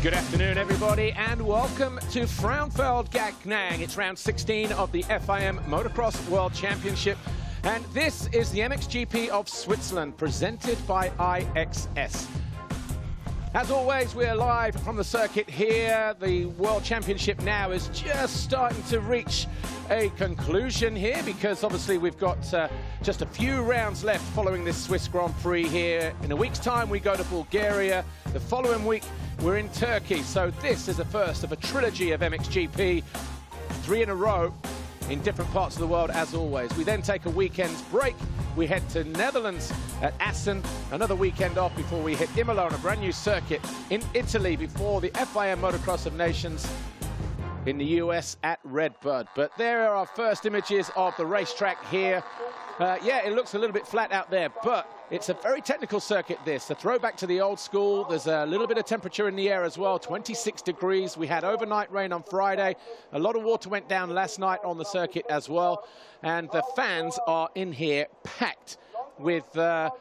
Good afternoon, everybody, and welcome to Frauenfeld-Gachnang. It's round 16 of the FIM Motocross World Championship, and this is the MXGP of Switzerland, presented by iXS. As always, we're live from the circuit here. The World Championship now is just starting to reach a conclusion here, because obviously we've got just a few rounds left following this Swiss Grand Prix here. In a week's time, we go to Bulgaria. The following week, we're in Turkey. So this is the first of a trilogy of MXGP, 3 in a row in different parts of the world, as always. We then take a weekend's break. We head to Netherlands at Assen, another weekend off before we hit Imola on a brand new circuit in Italy before the FIM Motocross of Nations in the US at Redbud. But there are our first images of the racetrack here. Yeah, it looks a little bit flat out there, but it's a very technical circuit, this. A throwback to the old school. There's a little bit of temperature in the air as well, 26 degrees. We had overnight rain on Friday. A lot of water went down last night on the circuit as well. And the fans are in here packed with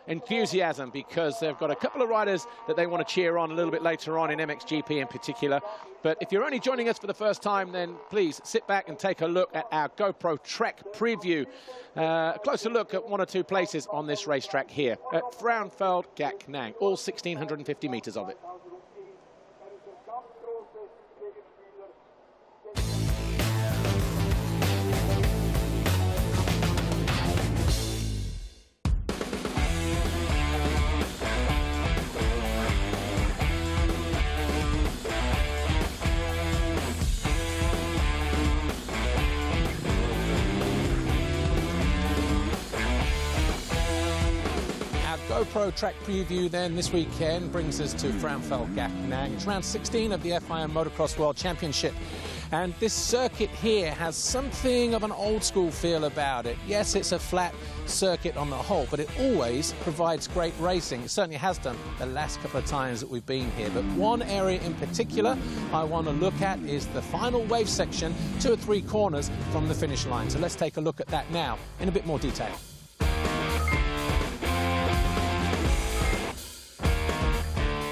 enthusiasm, because they've got a couple of riders that they want to cheer on a little bit later on in MXGP in particular. But if you're only joining us for the first time, then please sit back and take a look at our GoPro track preview. A closer look at one or two places on this racetrack here at Frauenfeld-Gachnang, all 1,650 meters of it. GoPro track preview then this weekend brings us to Frauenfeld-Gachnang. It's round 16 of the FIM Motocross World Championship. And this circuit here has something of an old school feel about it. Yes, it's a flat circuit on the whole, but it always provides great racing. It certainly has done the last couple of times that we've been here. But one area in particular I want to look at is the final wave section, 2 or 3 corners from the finish line. So let's take a look at that now in a bit more detail.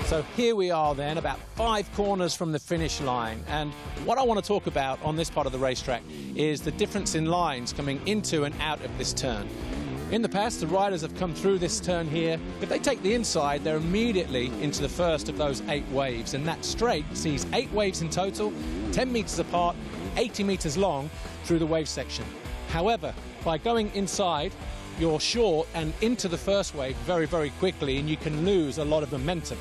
So here we are then, about 5 corners from the finish line. And what I want to talk about on this part of the racetrack is the difference in lines coming into and out of this turn. In the past, the riders have come through this turn here. If they take the inside, they're immediately into the first of those 8 waves. And that straight sees 8 waves in total, 10 meters apart, 80 meters long through the wave section. However, by going inside, you're short and into the first wave very, very quickly, and you can lose a lot of momentum.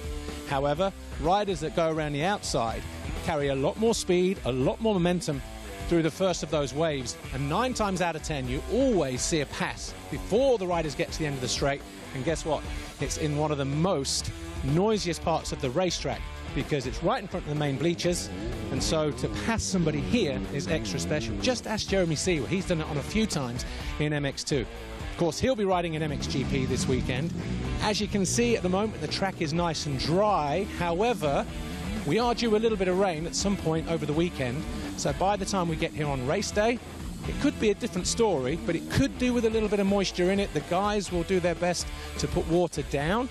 However, riders that go around the outside carry a lot more speed, a lot more momentum through the first of those waves. And 9 times out of 10, you always see a pass before the riders get to the end of the straight. And guess what? It's in one of the most noisiest parts of the racetrack, because it's right in front of the main bleachers. And so to pass somebody here is extra special. Just ask Jeremy Seawell. He's done it on a few times in MX2. Of course, he'll be riding in MXGP this weekend. As you can see at the moment, the track is nice and dry. However, we are due a little bit of rain at some point over the weekend. So by the time we get here on race day, it could be a different story, but it could do with a little bit of moisture in it. The guys will do their best to put water down.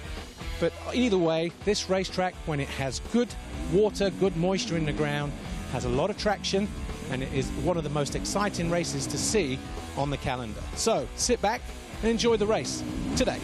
But either way, this racetrack, when it has good water, good moisture in the ground, has a lot of traction, and it is one of the most exciting races to see on the calendar. So sit back and enjoy the race today.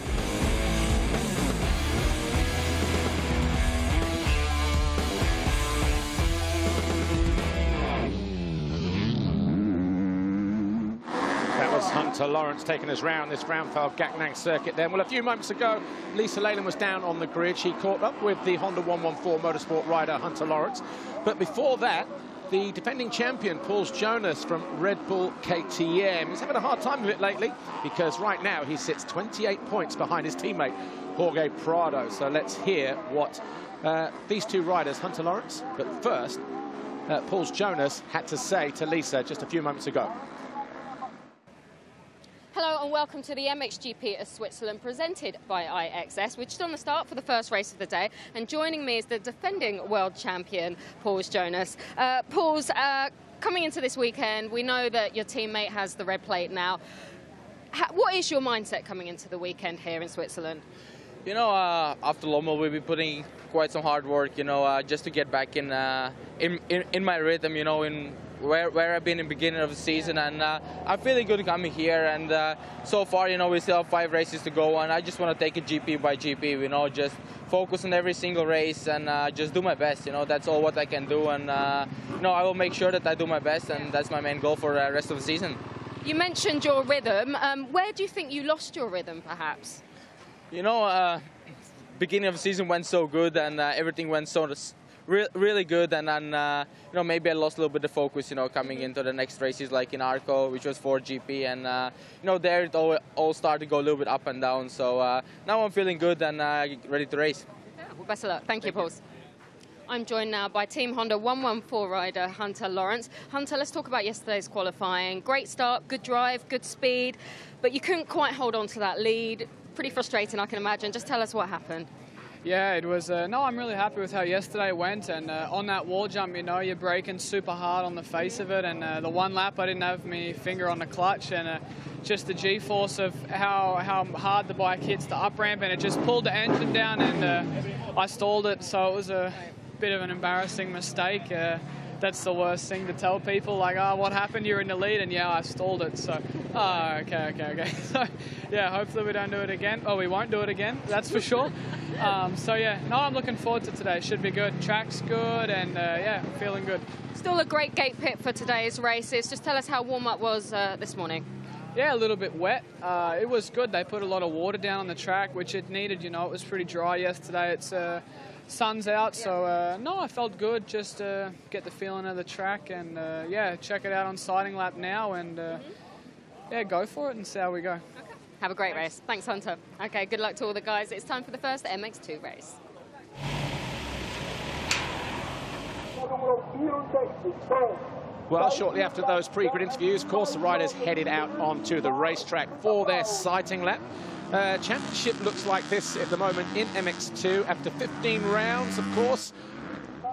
That was Hunter Lawrence taking us round this Frauenfeld-Gachnang circuit then. Well, a few moments ago, Lisa Leyland was down on the grid. She caught up with the Honda 114 Motorsport rider Hunter Lawrence. But before that, the defending champion, Paul Jonas from Red Bull KTM. He's having a hard time of it lately, because right now he sits 28 points behind his teammate, Jorge Prado. So let's hear what these two riders, Hunter Lawrence, but first, Paul Jonas, had to say to Lisa just a few moments ago. Hello and welcome to the MXGP of Switzerland, presented by iXS. We're just on the start for the first race of the day, and joining me is the defending world champion, Paul Jonas. Paul, coming into this weekend, we know that your teammate has the red plate now. What is your mindset coming into the weekend here in Switzerland? You know, after Lommel, we'll be putting quite some hard work, you know, just to get back in my rhythm, you know, in where I've been in the beginning of the season. And I'm feeling good coming here. And so far, you know, we still have 5 races to go. And I just want to take it GP by GP, you know, just focus on every single race and just do my best. You know, that's all what I can do. And, you know, I will make sure that I do my best. And that's my main goal for the rest of the season. You mentioned your rhythm. Where do you think you lost your rhythm, perhaps? You know, beginning of the season went so good and everything went so really good, and then you know, maybe I lost a little bit of focus, you know, coming into the next races like in Arco, which was 4GP, and you know, there it all started to go a little bit up and down. So now I'm feeling good and ready to race. Yeah, well, best of luck. Thank you, Pauls. I'm joined now by Team Honda 114 rider Hunter Lawrence. Hunter, let's talk about yesterday's qualifying. Great start, good drive, good speed, but you couldn't quite hold on to that lead. Pretty frustrating, I can imagine. Just tell us what happened. Yeah, it was. No, I'm really happy with how yesterday went. And on that wall jump, you know, you're braking super hard on the face of it. And the one lap, I didn't have my finger on the clutch. And just the G-force of how hard the bike hits the up ramp. And it just pulled the engine down and I stalled it. So it was a bit of an embarrassing mistake. That's the worst thing to tell people, like, oh, what happened? You're in the lead, and yeah, I stalled it. So, oh, okay. So, yeah, hopefully we don't do it again. Oh, we won't do it again, that's for sure. So, yeah, no, I'm looking forward to today. Should be good. Track's good, and yeah, feeling good. Still a great gate pit for today's races. Just tell us how warm-up was this morning. Yeah, a little bit wet. It was good. They put a lot of water down on the track, which it needed. You know, it was pretty dry yesterday. It's sun's out, so no, I felt good. Just get the feeling of the track, and yeah, check it out on sighting lap now, and yeah, go for it and see how we go. Okay. Have a great race. Thanks, Hunter. Okay, good luck to all the guys. It's time for the first MX2 race. Well, shortly after those pre-grid interviews, of course, the riders headed out onto the racetrack for their sighting lap. Championship looks like this at the moment in MX2 after 15 rounds, of course.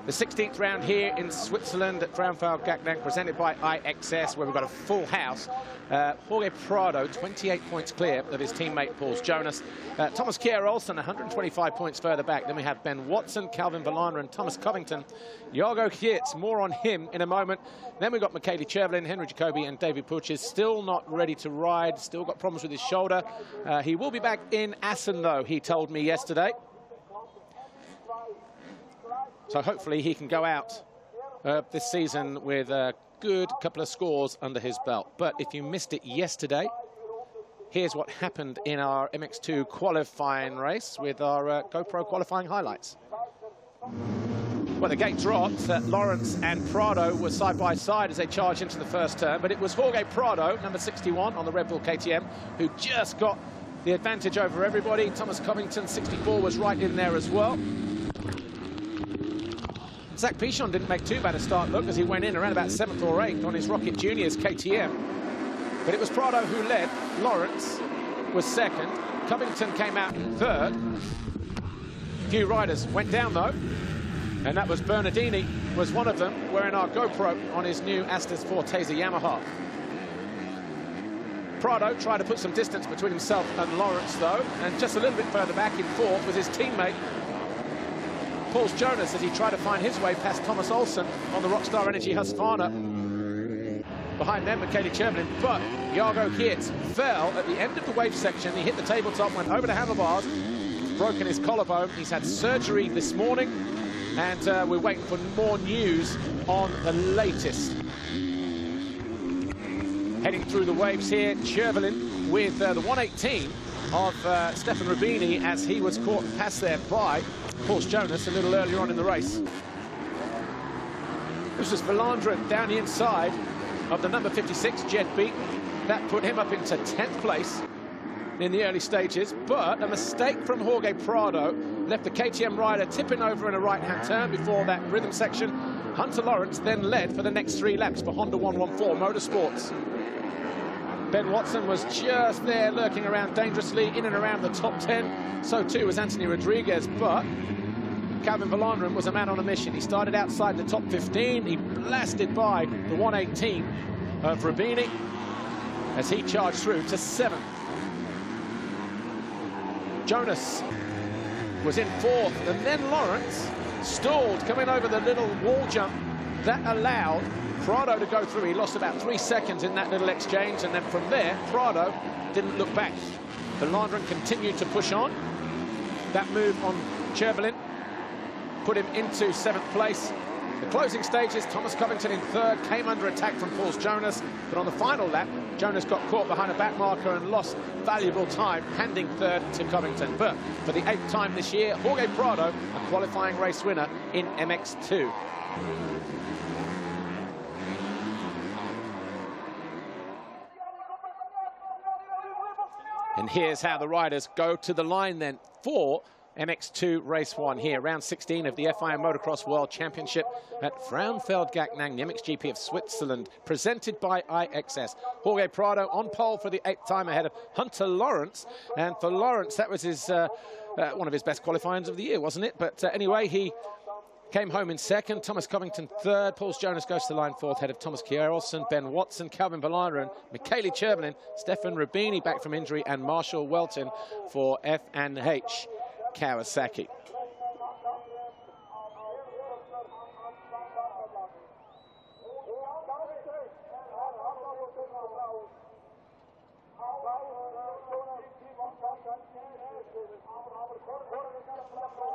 The 16th round here in Switzerland at Frauenfeld-Gachnang, presented by iXS, where we've got a full house. Jorge Prado, 28 points clear of his teammate Pauls Jonas. Thomas Kjær-Olsen, 125 points further back. Then we have Ben Watson, Calvin Verlander, and Thomas Covington. Jargo Geerts, more on him in a moment. Then we've got Michele Chervelin, Henry Jacobi, and David Puches, still not ready to ride, still got problems with his shoulder. He will be back in Assen, though, he told me yesterday. So hopefully he can go out this season with a good couple of scores under his belt. But if you missed it yesterday, here's what happened in our MX2 qualifying race with our GoPro qualifying highlights. Well, the gate dropped. Lawrence and Prado were side by side as they charged into the first turn, but it was Jorge Prado, number 61 on the Red Bull KTM, who just got the advantage over everybody. Thomas Covington, 64, was right in there as well. Zach Pichon didn't make too bad a start, look, as he went in around about 7th or 8th on his Rocket Juniors KTM. But it was Prado who led. Lawrence was 2nd. Covington came out in 3rd. A few riders went down, though. And that was Bernardini, was one of them, wearing our GoPro on his new Astus Forteza Yamaha. Prado tried to put some distance between himself and Lawrence, though. And just a little bit further back in 4th was his teammate, Pauls Jonas, as he tried to find his way past Thomas Olsen on the Rockstar Energy Husqvarna. Behind them, Michele Chervelin, but Jargo Geerts fell at the end of the wave section. He hit the tabletop, went over the handlebars, broken his collarbone. He's had surgery this morning, and we're waiting for more news on the latest. Heading through the waves here, Chervelin with the 118 of Stefan Rubini, as he was caught and passed there by Pauls Jonas a little earlier on in the race. This was Verlander down the inside of the number 56, Jed Beaton. That put him up into 10th place in the early stages, but a mistake from Jorge Prado left the KTM rider tipping over in a right-hand turn before that rhythm section. Hunter Lawrence then led for the next 3 laps for Honda 114 Motorsports. Ben Watson was just there lurking around dangerously in and around the top 10. So too was Anthony Rodriguez, but Calvin Verlander was a man on a mission. He started outside the top 15. He blasted by the 118 of Rubini as he charged through to 7th. Jonas was in fourth, and then Lawrence stalled coming over the little wall jump that allowed Prado to go through. He lost about 3 seconds in that little exchange, and then from there Prado didn't look back. Valandrin continued to push on. That move on Chervelin put him into 7th place. The closing stages, Thomas Covington in 3rd, came under attack from Pauls Jonas, but on the final lap, Jonas got caught behind a back marker and lost valuable time, handing 3rd to Covington. But for the 8th time this year, Jorge Prado, a qualifying race winner in MX2. And here's how the riders go to the line then for MX2 Race 1 here, round 16 of the FIM Motocross World Championship at Frauenfeld-Gaggenang, the MXGP of Switzerland, presented by iXS. Jorge Prado on pole for the 8th time ahead of Hunter Lawrence. And for Lawrence, that was his one of his best qualifyings of the year, wasn't it? But anyway, he came home in 2nd, Thomas Covington 3rd, Pauls Jonas goes to the line 4th, ahead of Thomas Kjærelsen, Ben Watson, Calvin Valandrin, Michele Chervelin, Stefan Rubini back from injury, and Marshall Welton for F&H Kawasaki.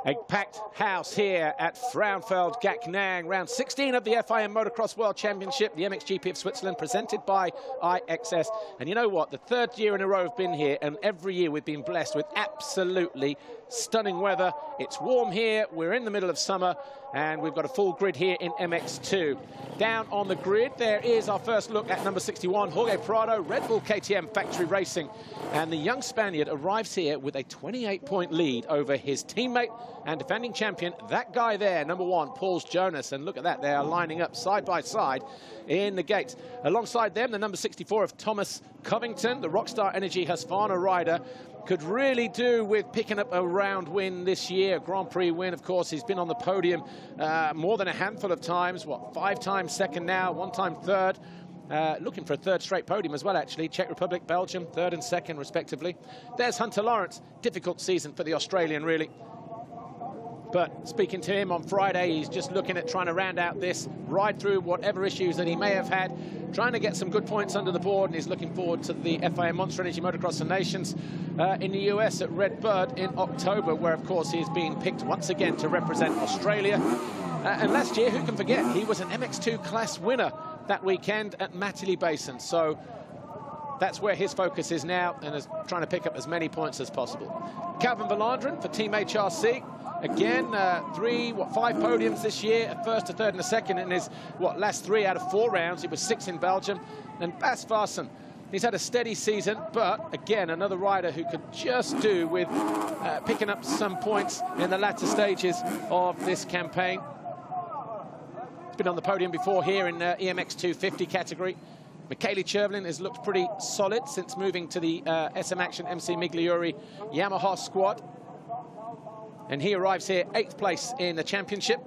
A packed house here at Frauenfeld-Gaggenang, round 16 of the FIM Motocross World Championship, the MXGP of Switzerland, presented by iXS. And you know what? The 3rd year in a row I've been here, and every year we've been blessed with absolutely stunning weather. It's warm here, we're in the middle of summer, and we've got a full grid here in MX2. Down on the grid, there is our first look at number 61, Jorge Prado, Red Bull KTM Factory Racing. And the young Spaniard arrives here with a 28-point lead over his teammate and defending champion, that guy there, number 1, Pauls Jonas. And look at that, they are lining up side by side in the gates. Alongside them, the number 64 of Thomas Covington, the Rockstar Energy Husqvarna rider, could really do with picking up a round win this year. Grand Prix win, of course. He's been on the podium more than a handful of times. What, 5 times second now, 1 time third. Looking for a 3rd straight podium as well, actually. Czech Republic, Belgium, 3rd and 2nd, respectively. There's Hunter Lawrence. Difficult season for the Australian, really. But speaking to him on Friday, he's just looking at trying to round out this, ride through whatever issues that he may have had, trying to get some good points under the board, and he's looking forward to the FIM Monster Energy Motocross of Nations in the US at Red Bird in October, where, of course, he's being picked once again to represent Australia. And last year, who can forget, he was an MX2 class winner that weekend at Matterley Basin. So that's where his focus is now, and is trying to pick up as many points as possible. Calvin Valandrin for Team HRC. Again, 5 podiums this year, a 1st, a 3rd and a 2nd in his, last 3 out of 4 rounds. He was 6 in Belgium. And Bas Varsen, he's had a steady season, but again, another rider who could just do with picking up some points in the latter stages of this campaign. He's been on the podium before here in EMX 250 category. Michele Chervelin has looked pretty solid since moving to the SM Action MC Migliori Yamaha squad. And he arrives here 8th place in the championship.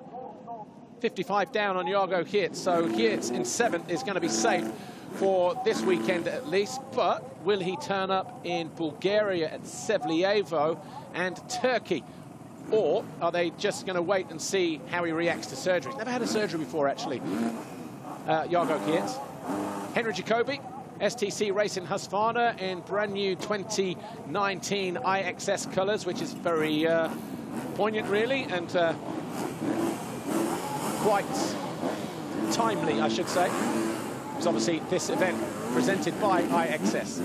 55 down on Jargo Geerts. So Geerts in 7th is going to be safe for this weekend at least. But will he turn up in Bulgaria at Sevlievo and Turkey? Or are they just going to wait and see how he reacts to surgery? He's never had a surgery before, actually, Jargo Geerts. Henry Jacobi, STC Racing Husqvarna in brand new 2019 iXS colours, which is very poignant, really, and quite timely, I should say. It's obviously this event presented by iXS.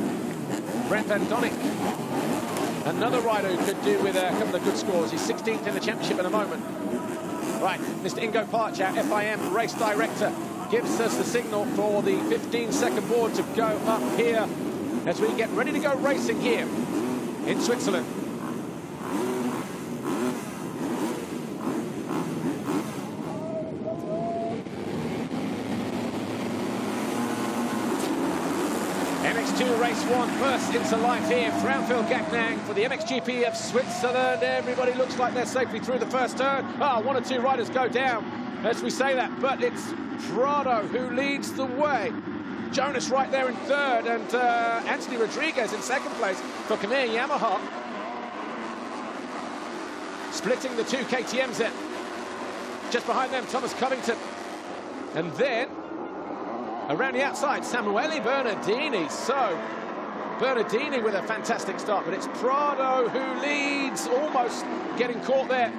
Brent Van Donnick, another rider who could do with a couple of good scores. He's 16th in the championship at the moment. Right, Mr. Ingo Parch, our FIM race director, gives us the signal for the 15-second board to go up here as we get ready to go racing here in Switzerland. MX2 Race 1 bursts into life here, Frauenfeld-Gaggenang for the MXGP of Switzerland. Everybody looks like they're safely through the first turn. 1 or 2 riders go down as we say that, but it's Prado who leads the way. Jonas right there in 3rd, and Anthony Rodriguez in 2nd place for Khmer Yamaha. splitting the two KTMs there. Just behind them, Thomas Covington. And then, around the outside, Samuele Bernardini. So, Bernardini with a fantastic start, but it's Prado who leads, almost getting caught there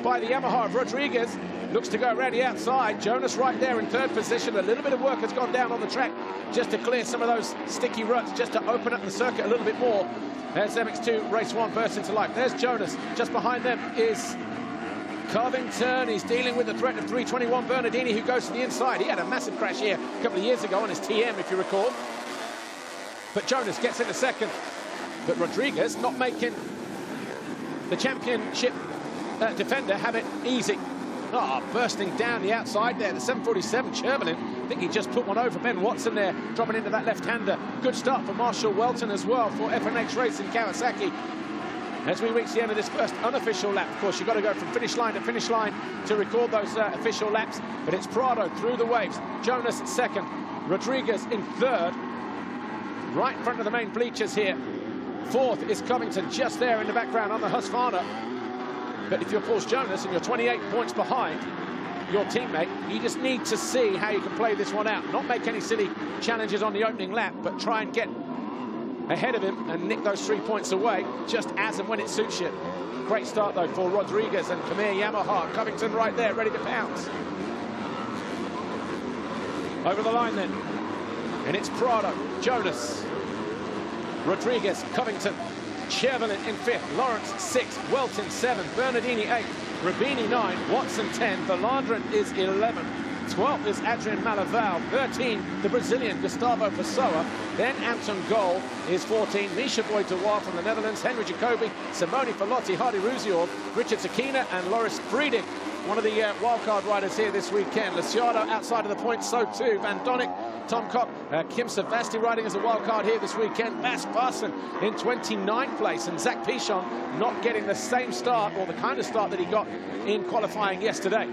by the Yamaha of Rodriguez. Looks to go around the outside. Jonas right there in third position. A little bit of work has gone down on the track just to clear some of those sticky ruts, just to open up the circuit a little bit more. As MX2 race 1 bursts into life. There's Jonas. Just behind them is Covington. He's dealing with the threat of 321 Bernardini, who goes to the inside. He had a massive crash here a couple of years ago on his TM, if you recall. But Jonas gets into second. But Rodriguez not making the championship defender have it easy. Oh, bursting down the outside there, the 747 Chervelin. I think he just put one over Ben Watson there, dropping into that left-hander. Good start for Marshall Welton as well for FNH Racing Kawasaki. As we reach the end of this first unofficial lap, of course, you've got to go from finish line to finish line to record those official laps. But it's Prado through the waves. Jonas second, Rodriguez in third, right in front of the main bleachers here. Fourth is Covington, just there in the background on the Husqvarna. But if you're Paul Jonas and you're 28 points behind your teammate, you just need to see how you can play this one out. Not make any silly challenges on the opening lap, but try and get ahead of him and nick those 3 points away, just as and when it suits you. Great start, though, for Rodriguez and Khmer Yamaha. Covington right there, ready to pounce. Over the line, then. And it's Prado, Jonas, Rodriguez, Covington, Chervelin in 5th, Lawrence 6th, Welton 7th, Bernardini 8th, Rubini 9th, Watson 10th, Valandrin is 11th, 12th is Adrian Malaval, 13th, the Brazilian Gustavo Pessoa, then Anton Gol is 14th, Misha Boy-Dewa from the Netherlands, Henry Jacobi, Simone Fallotti, Hardy Ruzior, Richard Sakina and Loris Friedrich, one of the wildcard riders here this weekend. Luciano outside of the points, so too. Van Donnick, Tom Kopp, Kim Savasti riding as a wildcard here this weekend. Bas Parson in 29th place, and Zach Pichon not getting the same start, or the kind of start that he got in qualifying yesterday.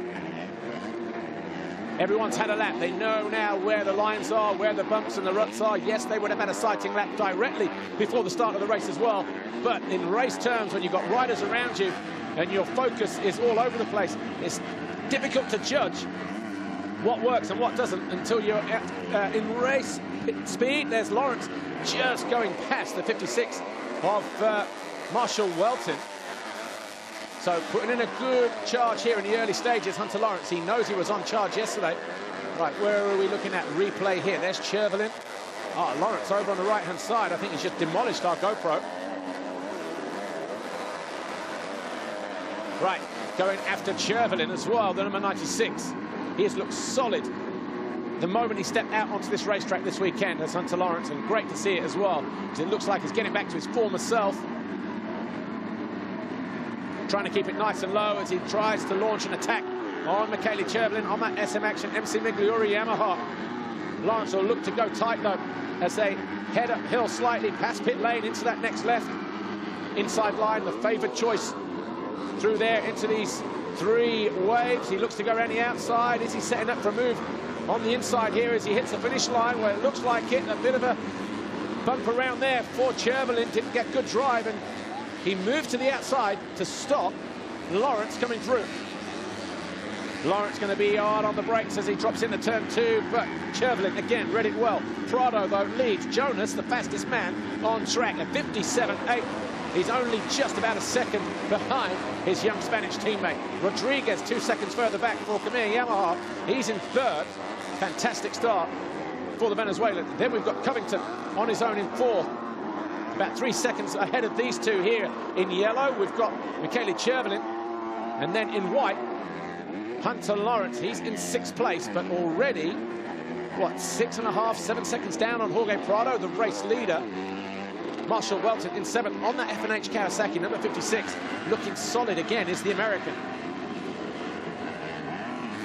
Everyone's had a lap. They know now where the lines are, where the bumps and the ruts are. Yes, they would have had a sighting lap directly before the start of the race as well. But in race terms, when you've got riders around you and your focus is all over the place, it's difficult to judge what works and what doesn't until you're in race speed. There's Lawrence just going past the 56 of Marshall Welton. So putting in a good charge here in the early stages. Hunter Lawrence, he knows he was on charge yesterday. Right, where are we looking at? Replay here. There's Chervelin. Oh, Lawrence over on the right-hand side. I think he's just demolished our GoPro. Right, going after Chervelin as well, the number 96. He has looked solid the moment he stepped out onto this racetrack this weekend as Hunter Lawrence, and great to see it as well, because it looks like he's getting back to his former self. Trying to keep it nice and low as he tries to launch an attack on Michele Chervelin on that SM Action MC Migliori Yamaha. Lawrence will look to go tight, though, as they head uphill slightly past pit lane into that next left. Inside line, the favoured choice through there into these three waves. He looks to go around the outside. Is he setting up for a move on the inside here as he hits the finish line, where it looks like it? A bit of a bump around there for Chervelin. Didn't get good drive, and he moved to the outside to stop Lawrence coming through. Lawrence going to be hard on the brakes as he drops into turn 2, but Chervelin again read it well. Prado, though, leads. Jonas, the fastest man on track, at 57.8. He's only just about a second behind his young Spanish teammate. Rodriguez 2 seconds further back for Khmer Yamaha. He's in third. Fantastic start for the Venezuelan. Then we've got Covington on his own in fourth. About 3 seconds ahead of these two here in yellow. We've got Michele Chervelin. And then in white, Hunter Lawrence. He's in 6th place, but already, what, 6.5, 7 seconds down on Jorge Prado, the race leader. Marshall Welton in 7th on that FNH Kawasaki, number 56. Looking solid again is the American.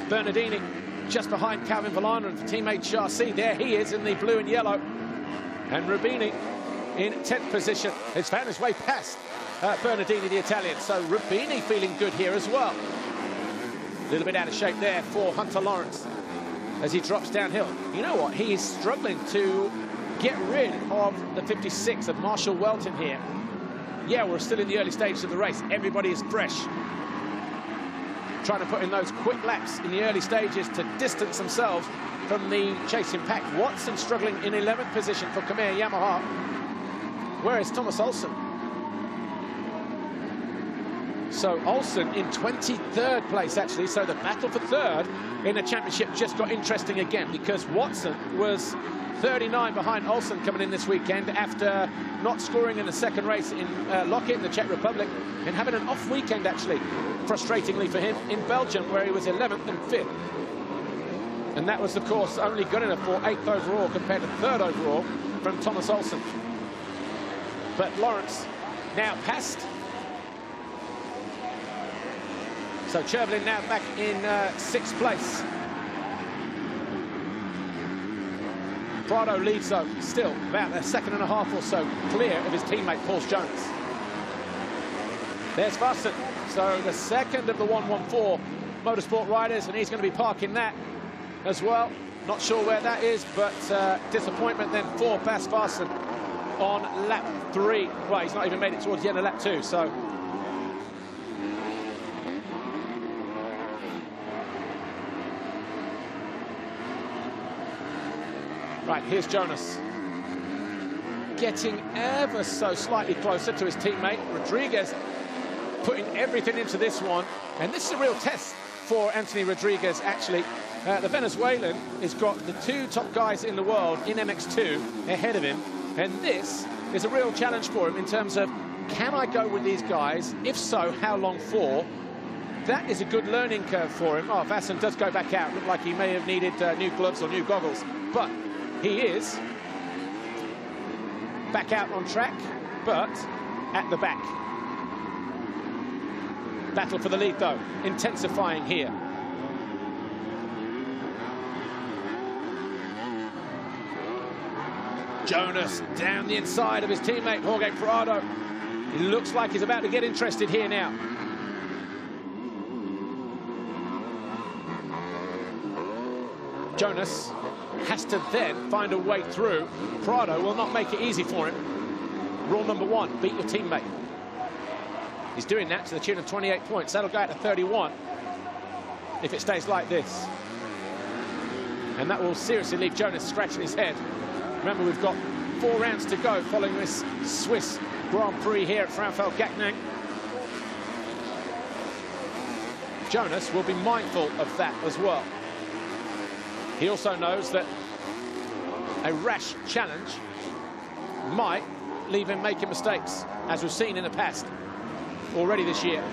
Bernardini just behind Calvin Valandrin for teammate Chassis. There he is in the blue and yellow. And Rubini in 10th position. He's found his way past Bernardini, the Italian. So Rubini feeling good here as well. A little bit out of shape there for Hunter Lawrence as he drops downhill. You know what? He is struggling to get rid of the 56 of Marshall Welton here. yeah, we're still in the early stages of the race. Everybody is fresh. Trying to put in those quick laps in the early stages to distance themselves from the chasing pack. Watson struggling in 11th position for Khmer Yamaha. Where is Thomas Olsen? So Olsen in 23rd place, actually. So the battle for third in the championship just got interesting again, because Watson was 39 behind Olsen coming in this weekend after not scoring in the second race in Lockett in the Czech Republic and having an off weekend, actually, frustratingly for him, in Belgium, where he was 11th and 5th. And that was, of course, only good enough for 8th overall compared to 3rd overall from Thomas Olsen. But Lawrence now passed. So Chervelin now back in 6th place. Prado leads, though, still about a second and a half or so clear of his teammate, Paul Jonas. There's Vassen. So the second of the 114 motorsport riders, and he's going to be parking that as well. Not sure where that is, but disappointment then for Bas Vassen on lap 3. Well, he's not even made it towards the end of lap 2, so... Right, here's Jonas. Getting ever so slightly closer to his teammate. Rodriguez putting everything into this one. And this is a real test for Anthony Rodriguez, actually. The Venezuelan has got the 2 top guys in the world in MX2 ahead of him. And this is a real challenge for him in terms of, can I go with these guys? If so, how long for? That is a good learning curve for him. Oh, Vassen does go back out. Looked like he may have needed new gloves or new goggles. But he is back out on track, but at the back. Battle for the lead, though, intensifying here. Jonas down the inside of his teammate, Jorge Prado. He looks like he's about to get interested here now. Jonas has to then find a way through. Prado will not make it easy for him. Rule number 1, beat your teammate. He's doing that to the tune of 28 points. That'll go out to 31 if it stays like this. And that will seriously leave Jonas scratching his head. Remember, we've got 4 rounds to go following this Swiss Grand Prix here at Frauenfeld-Gachnang. Jonas will be mindful of that as well. He also knows that a rash challenge might leave him making mistakes, as we've seen in the past already this year.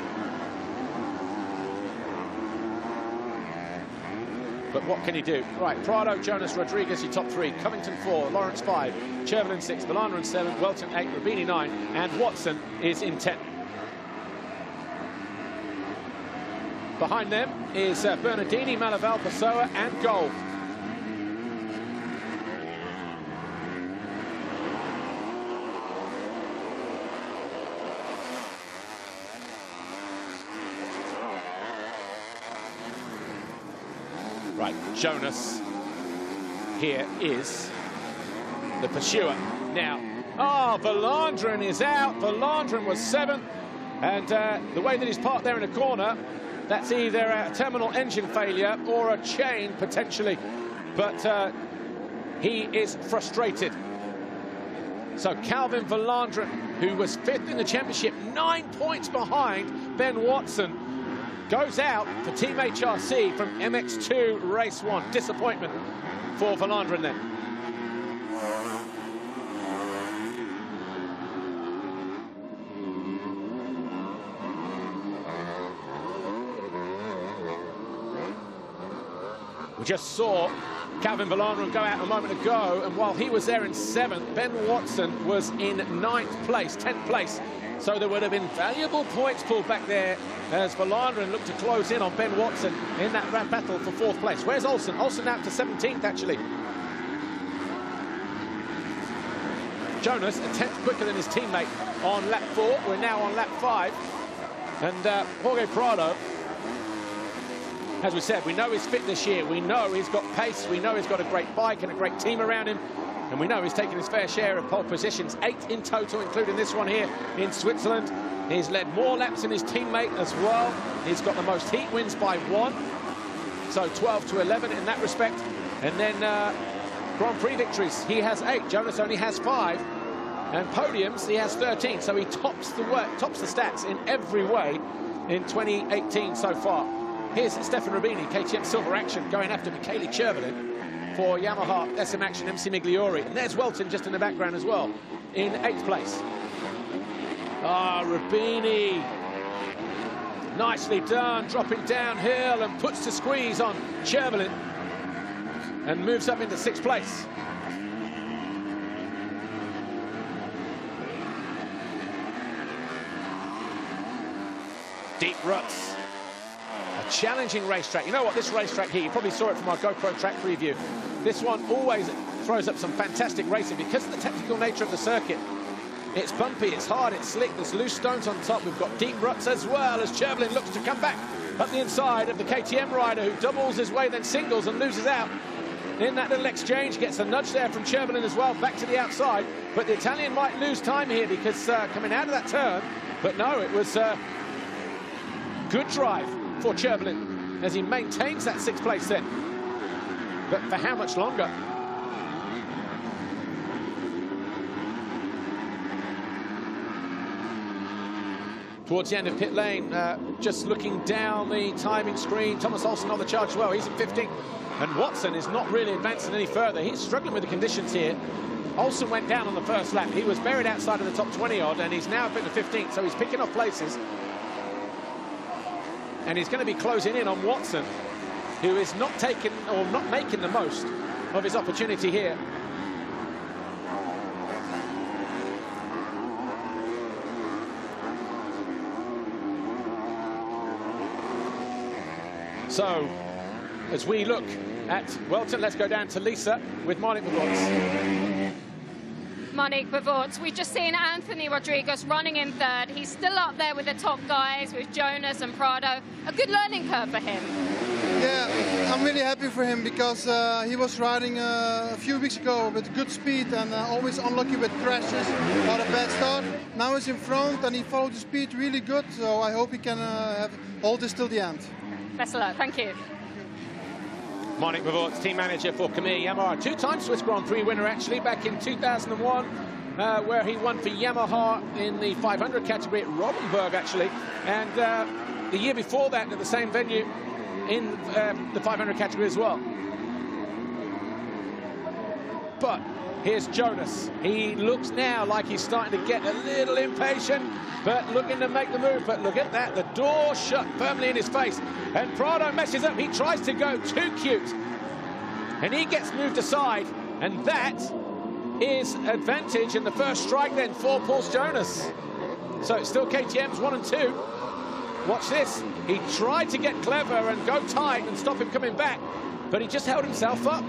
But what can he do? Right, Prado, Jonas, Rodriguez, your top 3. Covington 4, Lawrence 5, Chervelin 6, Villander 7, Welton 8, Rubini 9, and Watson is in 10. Behind them is Bernardini, Malaval, Pessoa, and Gold. Right, Jonas here is the pursuer. Now, oh, Villander is out. Villander was 7th. And the way that he's parked there in the corner, that's either a terminal engine failure or a chain, potentially. But he is frustrated. So Calvin Villander, who was 5th in the championship, 9 points behind Ben Watson, goes out for Team HRC from MX2 Race 1. Disappointment for Villander then. We just saw Calvin Villander go out a moment ago, and while he was there in 7th, Ben Watson was in 9th place, 10th place. So there would have been valuable points pulled back there as Villander looked to close in on Ben Watson in that battle for 4th place. Where's Olsen? Olsen out to 17th, actually. Jonas, a 10th quicker than his teammate on lap 4. We're now on lap 5. And Jorge Prado, as we said, we know he's fit this year. We know he's got pace. We know he's got a great bike and a great team around him. And we know he's taken his fair share of pole positions, 8 in total, including this one here in Switzerland. He's led more laps than his teammate as well. He's got the most heat wins by 1. So 12 to 11 in that respect. And then Grand Prix victories, he has 8. Jonas only has 5. And podiums, he has 13. So he tops the stats in every way in 2018 so far. Here's Stefan Rubini, KTM Silver Action, going after Michele Chervelin for Yamaha SM Action MC Migliori. And there's Welton just in the background as well, in 8th place. Ah, Rubini. Nicely done, dropping downhill and puts the squeeze on Chervelin and moves up into 6th place. Deep ruts. A challenging racetrack. You know what, this racetrack here, you probably saw it from our GoPro track preview. This one always throws up some fantastic racing because of the technical nature of the circuit. It's bumpy, it's hard, it's slick, there's loose stones on top. We've got deep ruts as well as Chervelin looks to come back up the inside of the KTM rider who doubles his way, then singles and loses out. In that little exchange, gets a nudge there from Chervelin as well, back to the outside. But the Italian might lose time here because coming out of that turn, but no, it was good drive for Chervelin as he maintains that 6th place then. But for how much longer? Towards the end of pit lane, just looking down the timing screen, Thomas Olsen on the charge as well. He's in 15th. And Watson is not really advancing any further. He's struggling with the conditions here. Olsen went down on the first lap. He was buried outside of the top 20-odd, and he's now up in the 15th, so he's picking off places. And he's going to be closing in on Watson, who is not taking or not making the most of his opportunity here. So, as we look at Welton, let's go down to Lisa with Monique Bavorts. Monique Bavorts, we've just seen Anthony Rodriguez running in 3rd. He's still up there with the top guys, with Jonas and Prado. A good learning curve for him. Yeah, I'm really happy for him because he was riding a few weeks ago with good speed and always unlucky with crashes or a bad start. Now he's in front and he followed the speed really good, so I hope he can hold this till the end. Best of luck, thank you. Monique Bavorts, team manager for Kamea Yamaha, 2-time Swiss Grand Prix winner actually back in 2001, where he won for Yamaha in the 500 category at Rodenburg actually, and the year before that at the same venue in the 500 category as well. But here's Jonas. He looks now like he's starting to get a little impatient, but looking to make the move. But look at that, the door shut firmly in his face. And Prado messes up. He tries to go too cute. And he gets moved aside. And that is advantage in the first strike then for Paul Jonas. So it's still KTM's 1 and 2. Watch this. He tried to get clever and go tight and stop him coming back, but he just held himself up.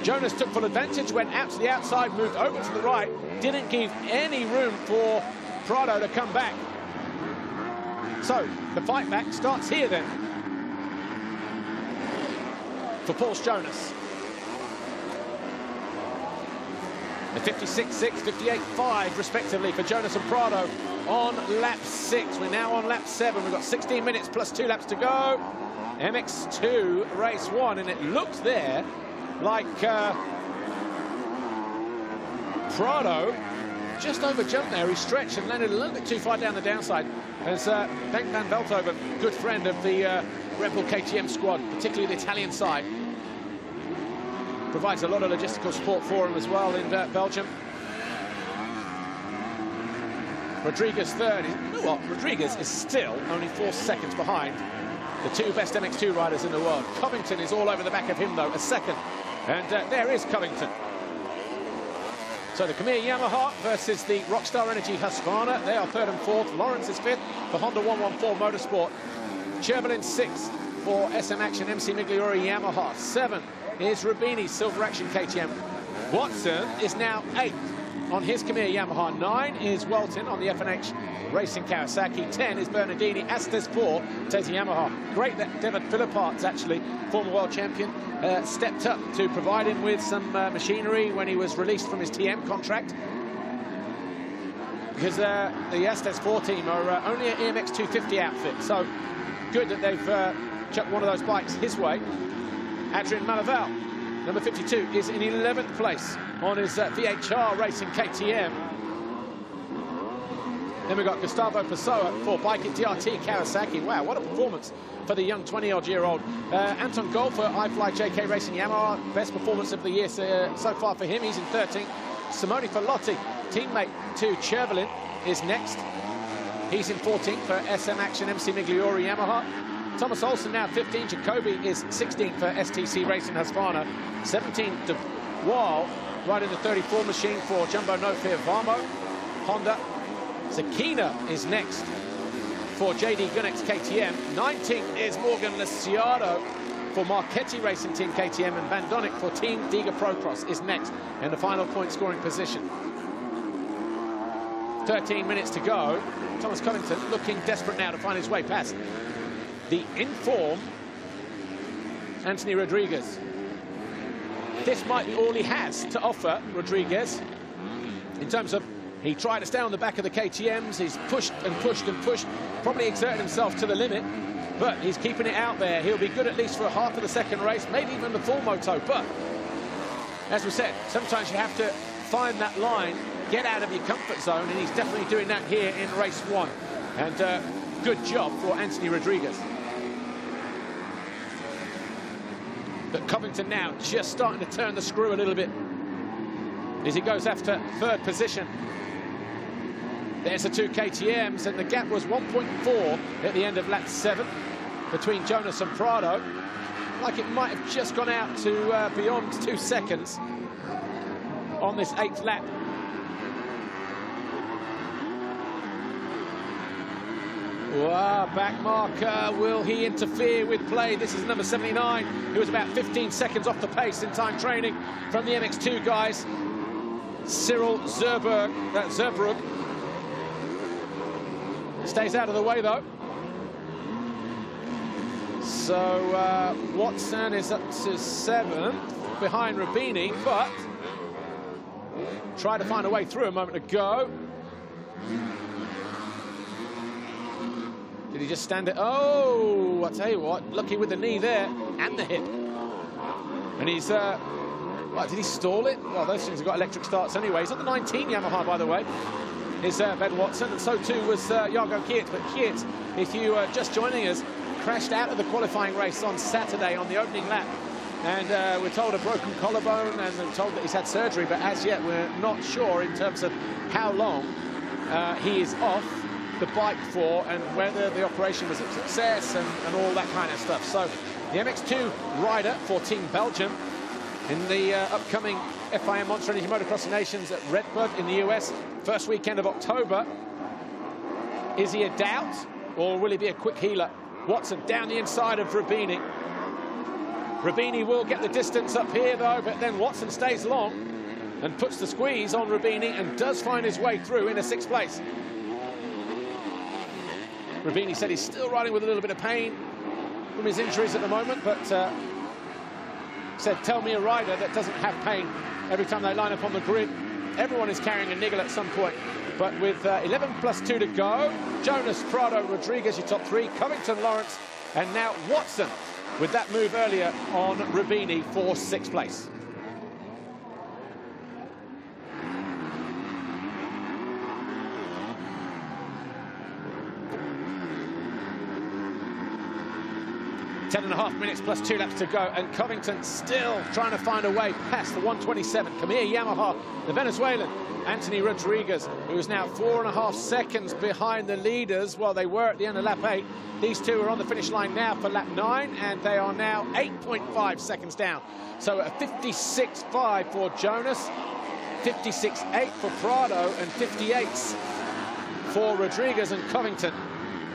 Jonas took full advantage, went out to the outside, moved over to the right, didn't give any room for Prado to come back. So the fight back starts here then for Paul Jonas. The 56.6, 58.5 respectively for Jonas and Prado on lap 6. We're now on lap 7. We've got 16 minutes plus 2 laps to go. MX2 race 1, and it looked there like Prado just overjumped there. He stretched and landed a little bit too far down the downside. As Bengt van Veldhoven, good friend of the Red Bull KTM squad, particularly the Italian side, provides a lot of logistical support for him as well in Belgium. Rodriguez 3rd. You know what? Rodriguez is still only 4 seconds behind the 2 best MX2 riders in the world. Covington is all over the back of him, though, a second. And there is Covington. So the Kamea Yamaha versus the Rockstar Energy Husqvarna. They are 3rd and 4th. Lawrence is 5th for Honda 114 Motorsport. Chervelin 6th for SM Action MC Migliori Yamaha. 7 is Rubini Silver Action KTM. Watson is now 8th on his Khmer Yamaha. 9 is Welton on the F&H Racing Kawasaki. 10 is Bernardini. Astes 4, Tezzy Yamaha. Great that Devon Philipparts, actually, former world champion, stepped up to provide him with some machinery when he was released from his TM contract. Because the Astes 4 team are only an EMX 250 outfit. So good that they've chucked one of those bikes his way. Adrian Malaval, number 52, is in 11th place on his VHR Racing KTM. Then we've got Gustavo Pessoa for Bike at DRT Kawasaki. Wow, what a performance for the young 20-odd-year-old. Anton Golfer, iFly JK Racing Yamaha, best performance of the year so far for him. He's in 13th. Simone Fallotti, teammate to Chervelin, is next. He's in 14th for SM Action MC Migliori Yamaha. Thomas Olsen now 15. Jacoby is 16th for STC Racing Husqvarna. 17th De Waal, right in the 34 machine for Jumbo No Fear Varmo Honda. Zakina is next for JD Gunnex KTM. 19th is Morgan Leciado for Marchetti Racing Team KTM, and Van Donnick for Team Diga Procross is next in the final point scoring position. 13 minutes to go. Thomas Covington looking desperate now to find his way past the in-form Anthony Rodriguez. This might be all he has to offer, Rodriguez, in terms of he tried to stay on the back of the KTMs. He's pushed and pushed and pushed, probably exerted himself to the limit, but he's keeping it out there. He'll be good at least for a half of the second race, maybe even the full moto. But as we said, sometimes you have to find that line, get out of your comfort zone, and he's definitely doing that here in race 1. And good job for Anthony Rodriguez. But Covington now just starting to turn the screw a little bit as he goes after 3rd position. There's the 2 KTMs, and the gap was 1.4 at the end of lap 7 between Jonas and Prado. Like it might have just gone out to beyond 2 seconds on this 8th lap. Wow, back marker, will he interfere with play? This is number 79, who was about 15 seconds off the pace in time training from the MX2 guys. Cyril Zerberg, stays out of the way though. So Watson is up to 7th behind Rubini, but tried to find a way through a moment ago. Did he just stand it? Oh, I tell you what, lucky with the knee there and the hip. And he's, what, did he stall it? Well, those things have got electric starts anyway. He's on the 19 Yamaha, by the way, is Ben Watson, and so too was Jargo Kiert. But Kiert, if you are just joining us, crashed out of the qualifying race on Saturday on the opening lap. And we're told a broken collarbone, and we're told that he's had surgery, but as yet we're not sure in terms of how long he is off the bike for, and whether the operation was a success and all that kind of stuff. So the MX2 rider for Team Belgium in the upcoming FIM Monster Energy Motocross Nations at Redbud in the US, first weekend of October. Is he a doubt, or will he be a quick healer? Watson down the inside of Rubini. Rubini will get the distance up here though, but then Watson stays long and puts the squeeze on Rubini and does find his way through in a 6th place. Rubini said he's still riding with a little bit of pain from his injuries at the moment, but said, tell me a rider that doesn't have pain every time they line up on the grid. Everyone is carrying a niggle at some point. But with 11 plus 2 to go, Jonas, Prado, Rodriguez, your top 3, Covington, Lawrence, and now Watson with that move earlier on Rubini for 6th place. .5 minutes plus 2 laps to go, and Covington still trying to find a way past the 127. Khmer Yamaha, the Venezuelan Anthony Rodriguez, who is now 4.5 seconds behind the leaders. Well, they were at the end of lap 8. These two are on the finish line now for lap 9, and they are now 8.5 seconds down. So a 56.5 for Jonas, 56.8 for Prado, and 58s for Rodriguez and Covington.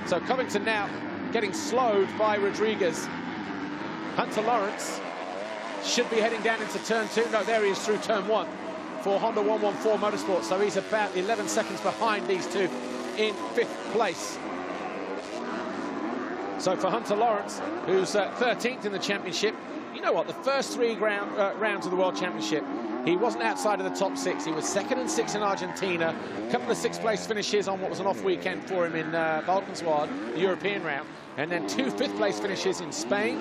So Covington now getting slowed by Rodriguez. Hunter Lawrence should be heading down into turn 2. No, there he is through turn 1. for Honda 114 Motorsports, so he's about 11 seconds behind these two in 5th place. So for Hunter Lawrence, who's 13th in the championship, you know what, the first 3 rounds of the World Championship, he wasn't outside of the top 6. He was 2nd and 6th in Argentina, a couple of 6th place finishes on what was an off weekend for him in Valkenswaard, the European round, and then 2 5th place finishes in Spain.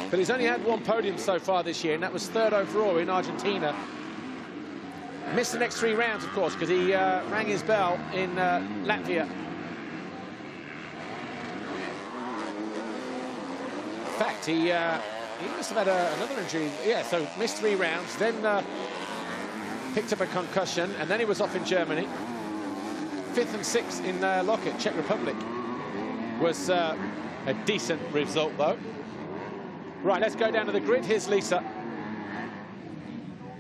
But he's only had 1 podium so far this year, and that was 3rd overall in Argentina. Missed the next 3 rounds, of course, because he rang his bell in Latvia. In fact, he must have had another injury. Yeah, so missed 3 rounds, then picked up a concussion, and then he was off in Germany. 5th and 6th in Loket, Czech Republic. Was a decent result, though. Right, let's go down to the grid. Here's Lisa.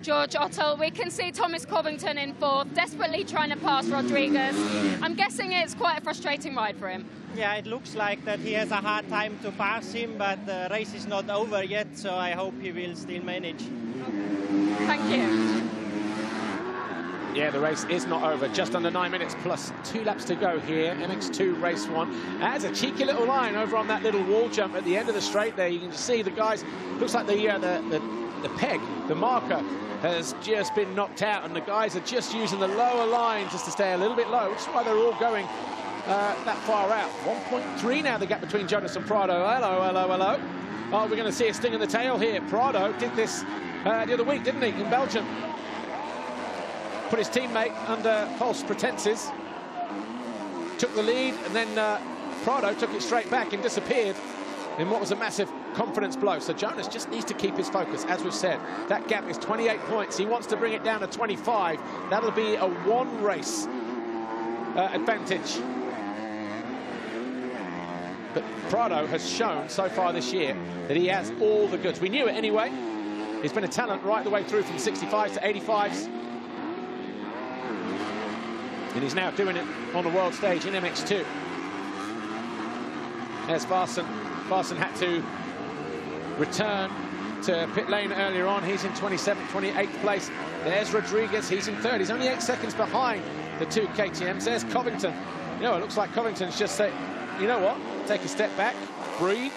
George Otto, we can see Thomas Covington in 4th, desperately trying to pass Rodriguez. I'm guessing it's quite a frustrating ride for him. Yeah, it looks like that he has a hard time to pass him, but the race is not over yet, so I hope he will still manage. Thank you. Yeah, the race is not over. Just under 9 minutes plus 2 laps to go here. MX2 race 1. Adds a cheeky little line over on that little wall jump at the end of the straight there. You can see the guys, looks like the peg, the marker, has just been knocked out, and the guys are just using the lower line just to stay a little bit low, which is why they're all going that far out. 1.3 now the gap between Jonas and Prado. Hello, hello, hello. Oh, we're going to see a sting in the tail here. Prado did this the other week, didn't he, in Belgium? Put his teammate under false pretenses, took the lead, and then Prado took it straight back and disappeared in what was a massive confidence blow. So Jonas just needs to keep his focus. As we've said, that gap is 28 points. He wants to bring it down to 25. That'll be a 1 race advantage. But Prado has shown so far this year that he has all the goods. We knew it anyway. He's been a talent right the way through from 65s to 85s. And he's now doing it on the world stage in MX2. There's Varson. Varson had to return to pit lane earlier on. He's in 27th, 28th place. There's Rodriguez. He's in 3rd. He's only 8 seconds behind the 2 KTMs. There's Covington. You know, it looks like Covington's just saying, you know what? Take a step back, breathe,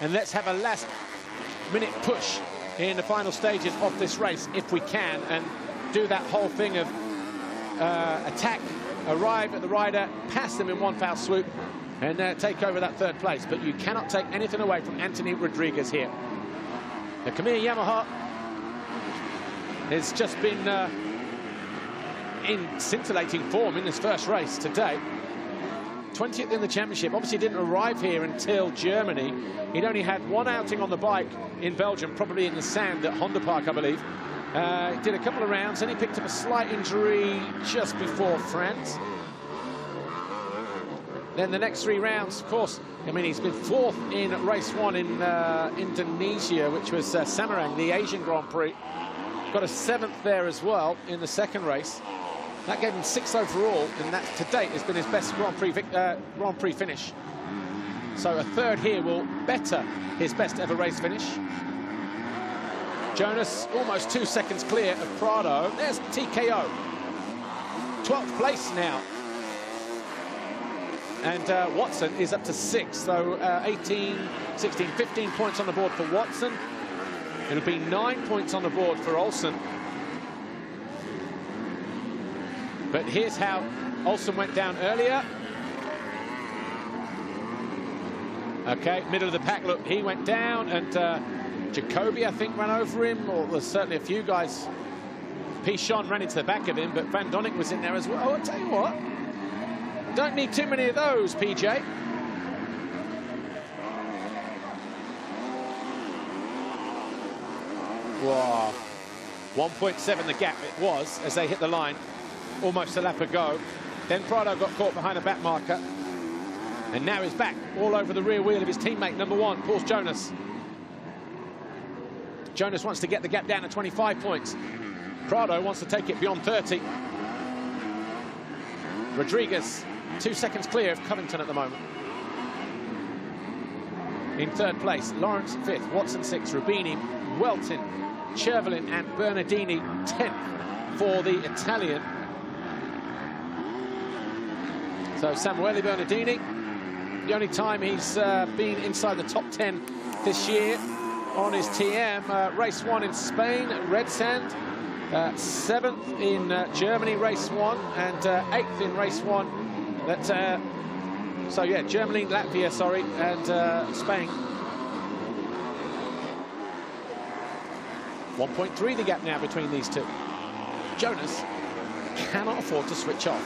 and let's have a last-minute push in the final stages of this race, if we can, and do that whole thing of attack, arrive at the rider, pass them in one foul swoop, and take over that 3rd place. But you cannot take anything away from Anthony Rodriguez here. The Kamiya Yamaha has just been in scintillating form in this first race today. 20th in the championship. Obviously didn't arrive here until Germany. He'd only had 1 outing on the bike in Belgium, probably in the sand at Honda Park, I believe. He did a couple of rounds, then he picked up a slight injury just before France. Then the next 3 rounds, of course, I mean, he's been 4th in race 1 in Indonesia, which was Samarang, the Asian Grand Prix. Got a 7th there as well in the 2nd race. That gave him 6th overall, and that to date has been his best Grand Prix finish. So a 3rd here will better his best ever race finish. Jonas almost 2 seconds clear of Prado. There's TKO. 12th place now. And Watson is up to 6th, so 18, 16, 15 points on the board for Watson. It'll be 9 points on the board for Olsen. But here's how Olsen went down earlier. Okay, middle of the pack, look, he went down, and Jacoby, I think, ran over him, or there's certainly a few guys. Pichon ran into the back of him, but Van Donnick was in there as well. I'll tell you what, don't need too many of those, PJ. Wow, 1.7 the gap it was as they hit the line, almost a lap ago. Then Prado got caught behind a back marker, and now he's back all over the rear wheel of his teammate, number 1, Paul Jonas. Jonas wants to get the gap down to 25 points. Prado wants to take it beyond 30. Rodriguez, 2 seconds clear of Covington at the moment. In 3rd place, Lawrence 5th, Watson 6th, Rubini, Weltin Cervelin and Bernardini 10th for the Italian. So Samuele Bernardini, the only time he's been inside the top 10 this year on his TM. Race 1 in Spain, Red Sand. 7th in Germany, race 1, and 8th in race 1. So yeah, Germany, Latvia, sorry, and Spain. 1.3 the gap now between these two. Jonas cannot afford to switch off.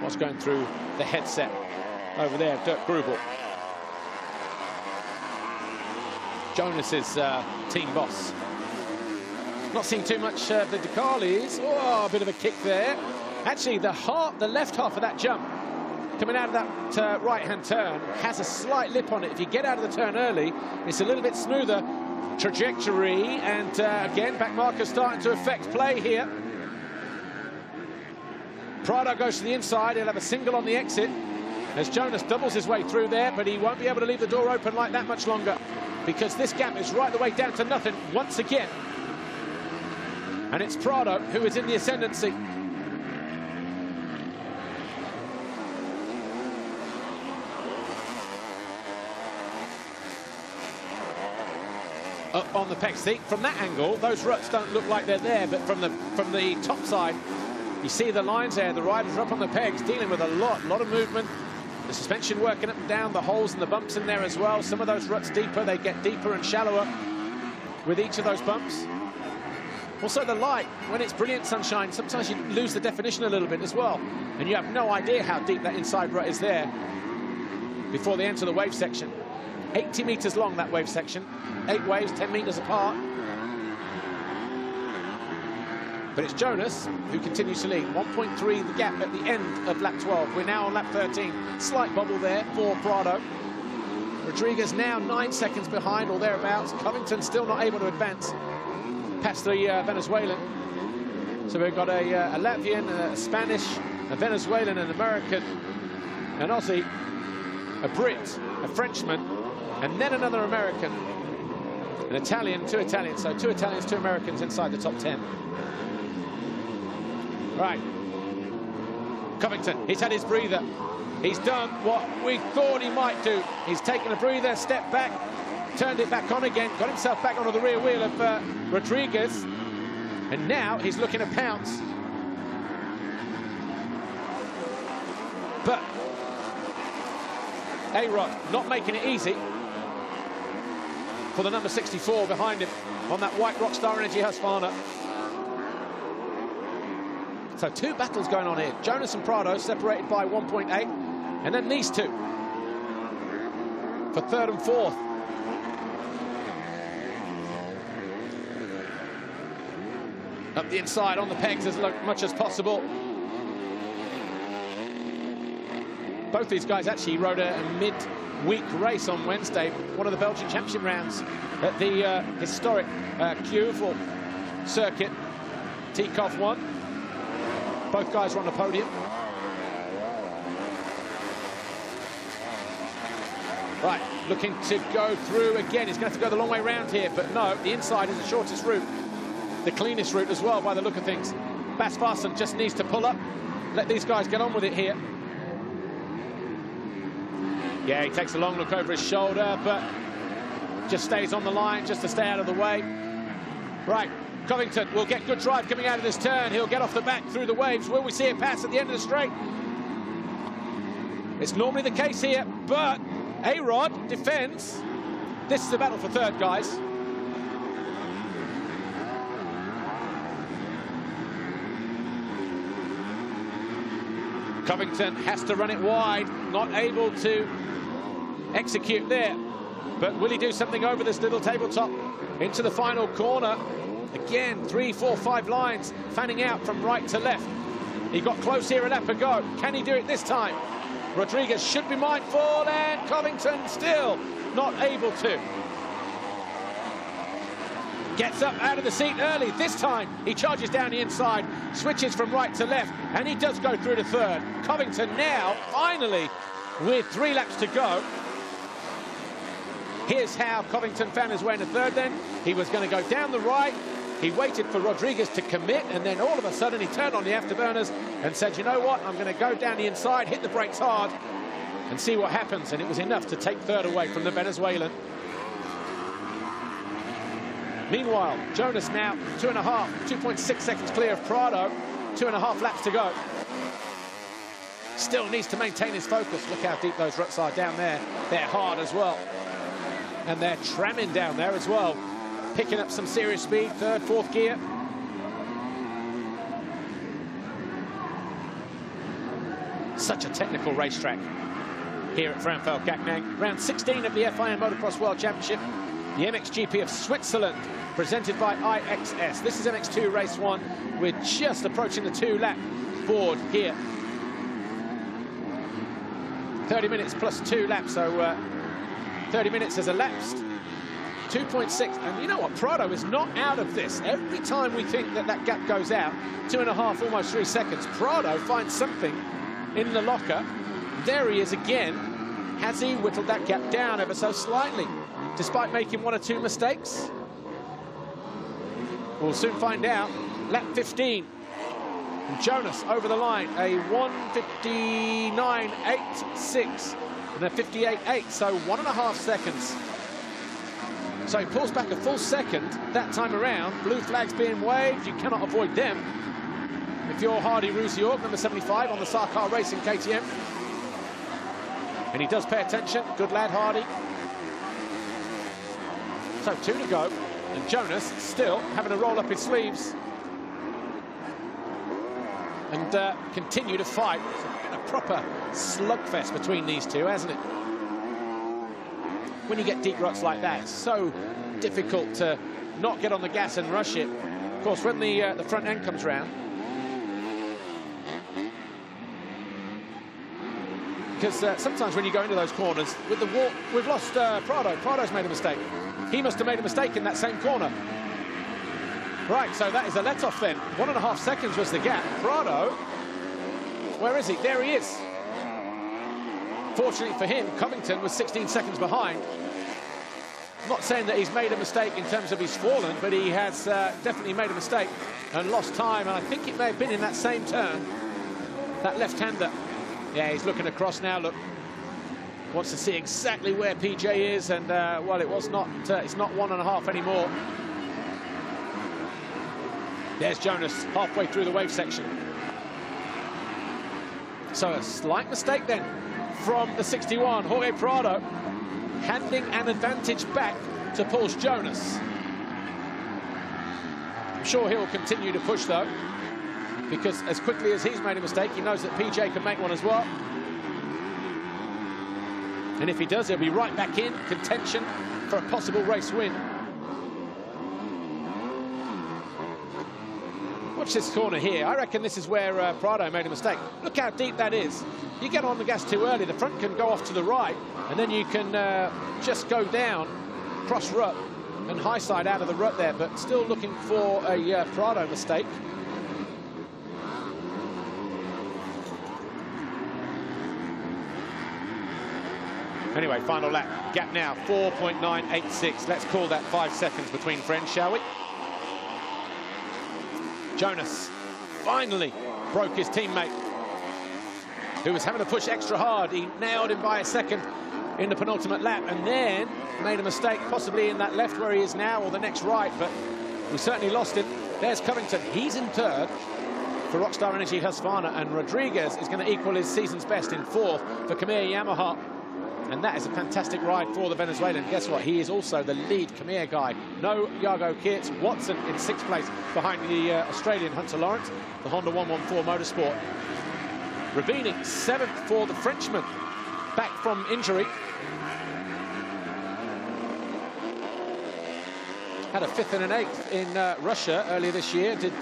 What's going through the headset over there, Dirk Grubel. Jonas's team boss. Not seeing too much of the Decalis. Oh, a bit of a kick there. Actually, the left half of that jump, coming out of that right-hand turn, has a slight lip on it. If you get out of the turn early, it's a little bit smoother trajectory. And again, back marker starting to affect play here. Prado goes to the inside. He'll have a single on the exit as Jonas doubles his way through there, but he won't be able to leave the door open like that much longer, because this gap is right the way down to nothing once again. And it's Prado who is in the ascendancy. Up on the pegs. See, from that angle, those ruts don't look like they're there, but from the top side, you see the lines there. The riders are up on the pegs, dealing with a lot of movement. The suspension working up and down, the holes and the bumps in there as well. Some of those ruts deeper, they get deeper and shallower with each of those bumps. Also the light, when it's brilliant sunshine, sometimes you lose the definition a little bit as well. And you have no idea how deep that inside rut is there before they enter the wave section. 80 meters long, that wave section. 8 waves, 10 meters apart. But it's Jonas who continues to lead. 1.3 the gap at the end of lap 12. We're now on lap 13. Slight bubble there for Prado. Rodriguez now 9 seconds behind or thereabouts. Covington still not able to advance past the Venezuelan. So we've got a Latvian, a Spanish, a Venezuelan, an American, an Aussie, a Brit, a Frenchman, and then another American, an Italian, 2 Italians. So 2 Italians, 2 Americans inside the top 10. Right, Covington, he's had his breather. He's done what we thought he might do. He's taken a breather, stepped back, turned it back on again, got himself back onto the rear wheel of Rodriguez, and now he's looking to pounce. But A-Rod not making it easy for the number 64 behind him on that white Rockstar Energy Husqvarna. So 2 battles going on here. Jonas and Prado separated by 1.8. And then these two for 3rd and 4th. Up the inside on the pegs as much as possible. Both these guys actually rode a mid-week race on Wednesday, one of the Belgian Championship rounds at the historic Keuvel circuit. Tikov won. Both guys were on the podium. Right, looking to go through again. He's going to have to go the long way round here, but no, the inside is the shortest route. The cleanest route as well, by the look of things. Bas Farsen just needs to pull up. Let these guys get on with it here. Yeah, he takes a long look over his shoulder, but just stays on the line just to stay out of the way. Right. Covington will get good drive coming out of this turn. He'll get off the back through the waves. Will we see it pass at the end of the straight? It's normally the case here, but A-Rod defends. This is a battle for 3rd, guys. Covington has to run it wide, not able to execute there. But will he do something over this little tabletop into the final corner? Again, 3, 4, 5 lines fanning out from right to left. He got close here a lap ago. Can he do it this time? Rodriguez should be mindful, and Covington still not able to. Gets up out of the seat early. This time he charges down the inside, switches from right to left, and he does go through to 3rd. Covington now, finally, with 3 laps to go, Here's how Covington found his way in the third then. He was going to go down the right. He waited for Rodriguez to commit, and then all of a sudden he turned on the afterburners and said, you know what, I'm going to go down the inside, hit the brakes hard, and see what happens. And it was enough to take third away from the Venezuelan. Meanwhile, Jonas now 2.6 seconds clear of Prado. 2.5 laps to go. Still needs to maintain his focus. Look how deep those ruts are down there. They're hard as well. And they're tramming down there as well. Picking up some serious speed, third, fourth gear. Such a technical racetrack here at Frauenfeld-Gachnang. Round 16 of the FIM Motocross World Championship. The MXGP of Switzerland, presented by iXS. This is MX2 race 1. We're just approaching the 2-lap board here. 30 minutes plus 2 laps, so 30 minutes has elapsed. 2.6, and you know what, Prado is not out of this. Every time we think that that gap goes out, 2.5, almost 3 seconds, Prado finds something in the locker. There he is again. Has he whittled that gap down ever so slightly, despite making 1 or 2 mistakes? We'll soon find out. Lap 15. And Jonas over the line, a 1:59.86 and a 58.8, so 1.5 seconds. So he pulls back a full second that time around. Blue flags being waved, you cannot avoid them. If you're Hardy Rousiorg, number 75 on the Sarkar Racing KTM. And he does pay attention. Good lad, Hardy. So 2 to go. And Jonas still having to roll up his sleeves. And continue to fight. It's been a proper slugfest between these two, hasn't it? When you get deep ruts like that, it's so difficult to not get on the gas and rush it. Of course, when the front end comes round, because sometimes when you go into those corners, with the wall, we've lost Prado. Prado's made a mistake. He must have made a mistake in that same corner. Right, so that is a let-off then. 1.5 seconds was the gap. Prado, where is he? There he is. Fortunately for him, Covington was 16 seconds behind. I'm not saying that he's made a mistake in terms of he's fallen, but he has definitely made a mistake and lost time. And I think it may have been in that same turn, that left-hander. Yeah, he's looking across now, look. Wants to see exactly where PJ is, and, well, it's not 1.5 anymore. There's Jonas halfway through the wave section. So a slight mistake then from the 61, Jorge Prado, handing an advantage back to Puls Jonas. I'm sure he'll continue to push though, because as quickly as he's made a mistake, he knows that PJ can make one as well. And if he does, he'll be right back in contention for a possible race win. Watch this corner here. I reckon this is where Prado made a mistake. Look how deep that is. You get on the gas too early, the front can go off to the right, and then you can just go down, cross rut, and high side out of the rut there, but still looking for a Prado mistake. Anyway, final lap. Gap now, 4.986. Let's call that 5 seconds between friends, shall we? Jonas finally broke his teammate, who was having to push extra hard. He nailed him by a second in the penultimate lap, and then made a mistake, possibly in that left where he is now, or the next right, but we certainly lost him. There's Covington. He's in third for Rockstar Energy Husqvarna, and Rodriguez is going to equal his season's best in fourth for Khmer Yamaha. And that is a fantastic ride for the Venezuelan. Guess what? He is also the lead Khmer guy. No Jago Keerts. Watson in 6th place behind the Australian Hunter Lawrence, the Honda 114 Motorsport. Rabini 7th for the Frenchman, back from injury. Had a 5th and an 8th in Russia earlier this year, did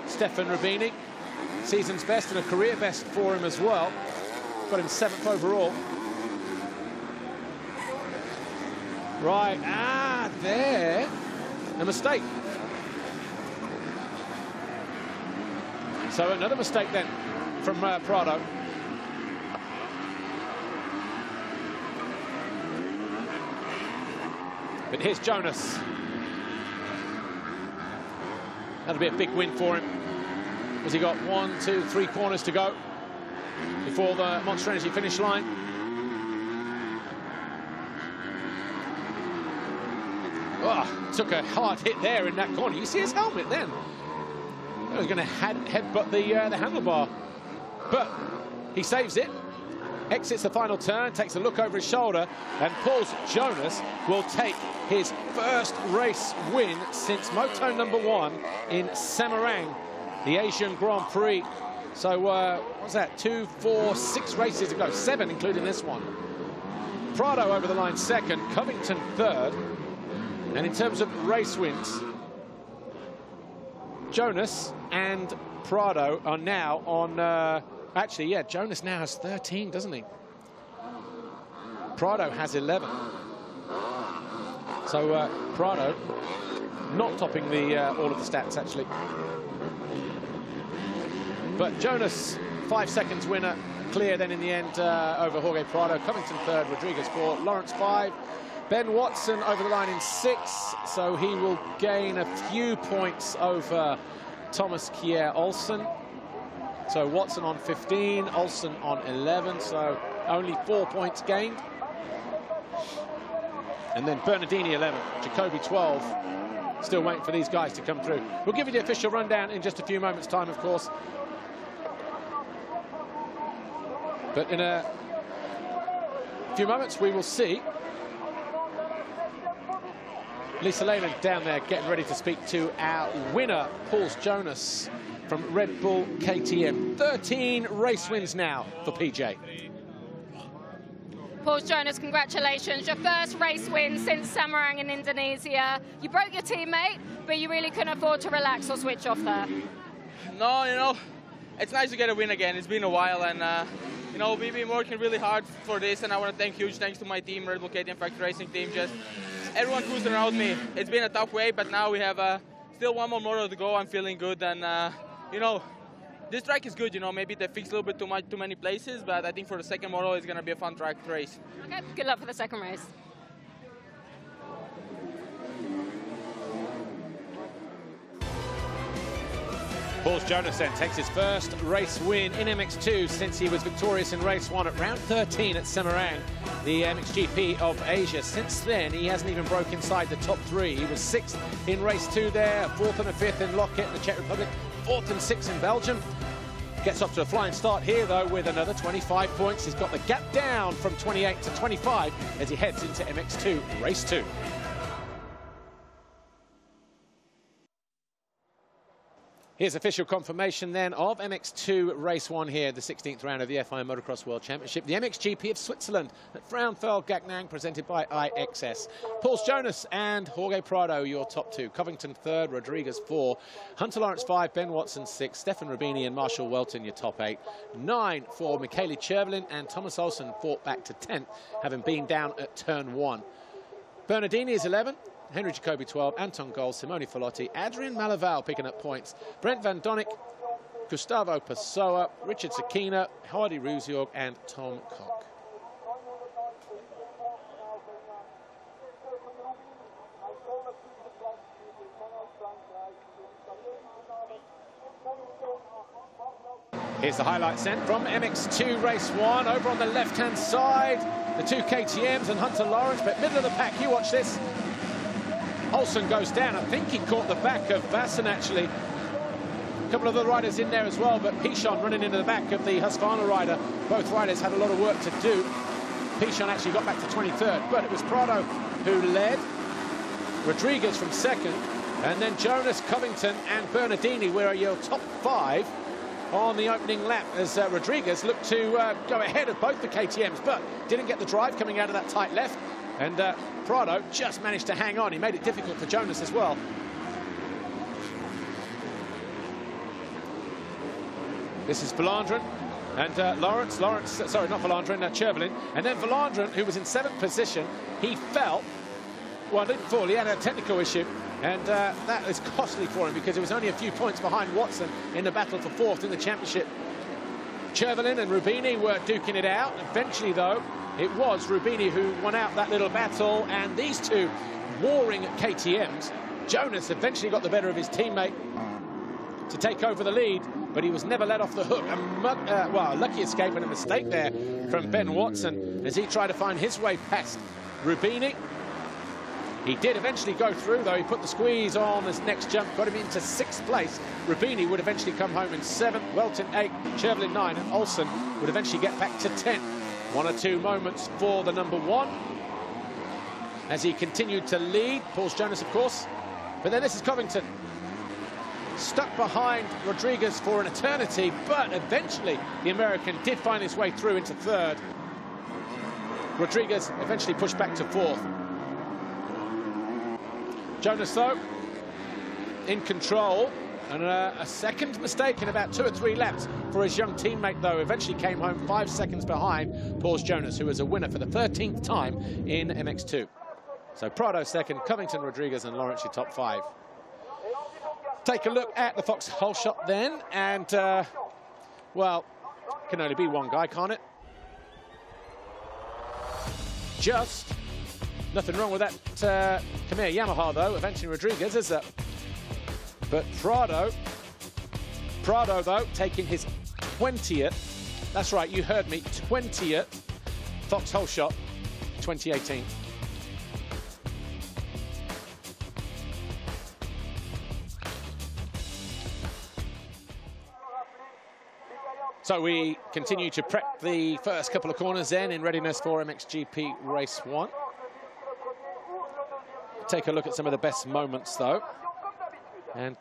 Stefan Rabini. Season's best and a career best for him as well. Got him 7th overall. Right, there, a mistake. So another mistake then from Prado. But here's Jonas. That'll be a big win for him. Has he got 1, 2, 3 corners to go before the Monster Energy finish line? Oh, took a hard hit there in that corner. You see his helmet then. He was going to headbutt the handlebar. But he saves it. Exits the final turn, takes a look over his shoulder, and Paul Jonas will take his first race win since Moto #1 in Semarang, the Asian Grand Prix. So, what's that, 2, 4, 6 races ago, 7 including this one. Prado over the line second, Covington third. And in terms of race wins, Jonas and Prado are now on... actually, yeah, Jonas now has 13, doesn't he? Prado has 11. So Prado not topping the all of the stats, actually. But Jonas, 5 seconds winner, clear then in the end over Jorge Prado. Covington third, Rodriguez 4, Lawrence 5. Ben Watson over the line in 6, so he will gain a few points over Thomas Kjær Olsen. So Watson on 15, Olsen on 11, so only 4 points gained. And then Bernardini 11, Jacobi 12. Still waiting for these guys to come through. We'll give you the official rundown in just a few moments' time, of course. But in a few moments, we will see Lisa Leyland down there getting ready to speak to our winner, Paul Jonas, from Red Bull KTM. 13 race wins now for PJ. Paul Jonas, congratulations. Your first race win since Semarang in Indonesia. You broke your teammate, but you really couldn't afford to relax or switch off there. No, you know, it's nice to get a win again. It's been a while, and you know, we've been working really hard for this, and I want to thank huge thanks to my team, Red Bull KTM Factory Racing Team. Just everyone cruising around me. It's been a tough way, but now we have still one more motor to go. I'm feeling good, and you know, this track is good. You know, maybe they fixed a little bit too many places, but I think for the second model, it's going to be a fun track to race. Okay, good luck for the second race. Paul Jonas then takes his first race win in MX2 since he was victorious in race 1 at round 13 at Semarang, the MXGP of Asia. Since then, he hasn't even broke inside the top 3. He was 6th in race 2 there, 4th and a 5th in Loket in the Czech Republic, 4th and 6th in Belgium. Gets off to a flying start here, though, with another 25 points. He's got the gap down from 28 to 25 as he heads into MX2 race 2. Here's official confirmation then of MX2 race 1 here, the 16th round of the FIM Motocross World Championship, the MXGP of Switzerland at Frauenfeld-Gachnang, presented by iXS. Paul Jonas and Jorge Prado, your top 2. Covington 3rd, Rodriguez 4, Hunter Lawrence 5, Ben Watson 6, Stefan Rubini and Marshall Welton, your top 8. 9 for Michele Chervelin, and Thomas Olsen fought back to 10th, having been down at turn 1. Bernardini is 11. Henry Jacobi 12, Anton Gold, Simone Fillotti, Adrian Malaval picking up points, Brent Van Donnick, Gustavo Pessoa, Richard Sakina, Hardy Ruziog and Tom Koch. Here's the highlights then from MX2 race 1. Over on the left-hand side, the 2 KTMs and Hunter Lawrence, but middle of the pack, you watch this. Olsen goes down. I think he caught the back of Vasson, actually. A couple of other riders in there as well, but Pichon running into the back of the Husqvarna rider. Both riders had a lot of work to do. Pichon actually got back to 23rd, but it was Prado who led. Rodriguez from 2nd, and then Jonas, Covington and Bernardini were your top 5 on the opening lap as Rodriguez looked to go ahead of both the KTMs, but didn't get the drive coming out of that tight left. And Prado just managed to hang on. He made it difficult for Jonas as well. This is Valandren and Lawrence, sorry, not Valandren, Chervelin. And then Valandren, who was in 7th position, he fell. Well, didn't fall, he had a technical issue. And that is costly for him because it was only a few points behind Watson in the battle for 4th in the championship. Chervelin and Rubini were duking it out. Eventually, though, It was Rubini who won out that little battle, and these two warring KTMs. Jonas eventually got the better of his teammate to take over the lead, but he was never let off the hook. Well, a lucky escape and a mistake there from Ben Watson as he tried to find his way past Rubini. He did eventually go through, though. He put the squeeze on his next jump, got him into 6th place. Rubini would eventually come home in 7th, Welton 8th, Chervlin 9, and Olsen would eventually get back to 10th. 1 or 2 moments for the number 1 as he continued to lead. Pauls Jonas, of course. But then this is Covington, stuck behind Rodriguez for an eternity, but eventually the American did find his way through into 3rd. Rodriguez eventually pushed back to 4th. Jonas, though, in control, and a second mistake in about 2 or 3 laps for his young teammate, though, eventually came home 5 seconds behind Pauls Jonas, who was a winner for the 13th time in MX2. So Prado 2nd, Covington, Rodriguez, and Lawrence your top 5. Take a look at the Foxhole shot then, and, well, can only be one guy, can't it? Just. Nothing wrong with that Khmer Yamaha, though. Eventually Rodriguez is up. But Prado, though, taking his 20th, that's right, you heard me, 20th Foxhole shot, 2018. So we continue to prep the first couple of corners then in readiness for MXGP Race 1. Take a look at some of the best moments, though. And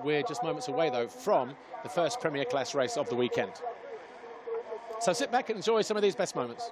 we're just moments away, though, from the first Premier Class race of the weekend. So sit back and enjoy some of these best moments.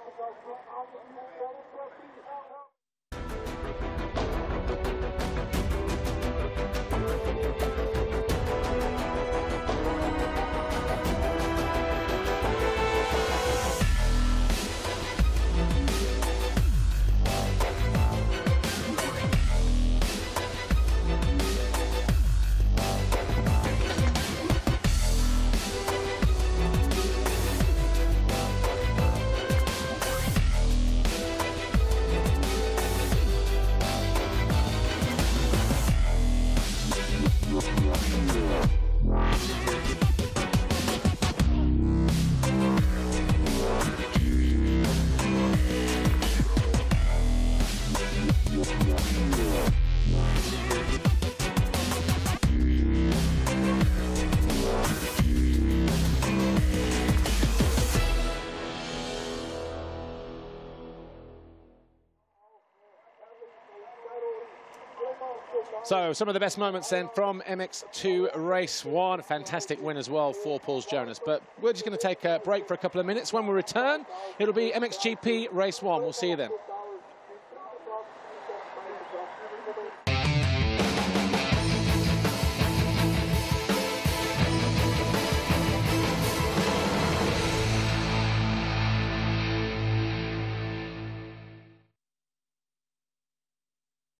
So some of the best moments then from MX2 Race 1. Fantastic win as well for Pauls Jonas. But we're just going to take a break for a couple of minutes. When we return, it'll be MXGP Race 1. We'll see you then.